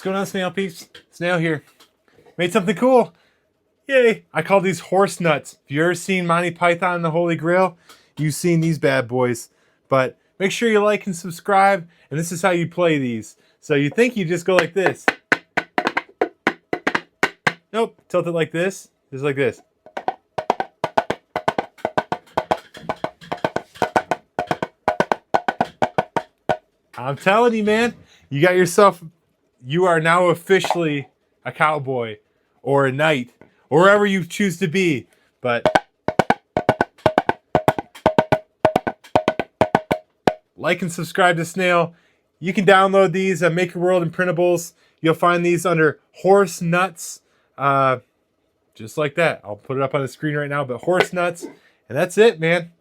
going on, Snail peeps? Snail here. Made something cool. Yay! I call these horse nuts. If you ever seen Monty Python and the Holy Grail, you've seen these bad boys. But make sure you like and subscribe, and this is how you play these. So you think you just go like this. Nope, tilt it like this. Just like this. I'm telling you, man, you are now officially a cowboy or a knight or wherever you choose to be. But like and subscribe to Snail. You can download these at makerworld and printables. You'll find these under horse nuts, just like that. I'll put it up on the screen right now, but horse nuts, and that's it, man.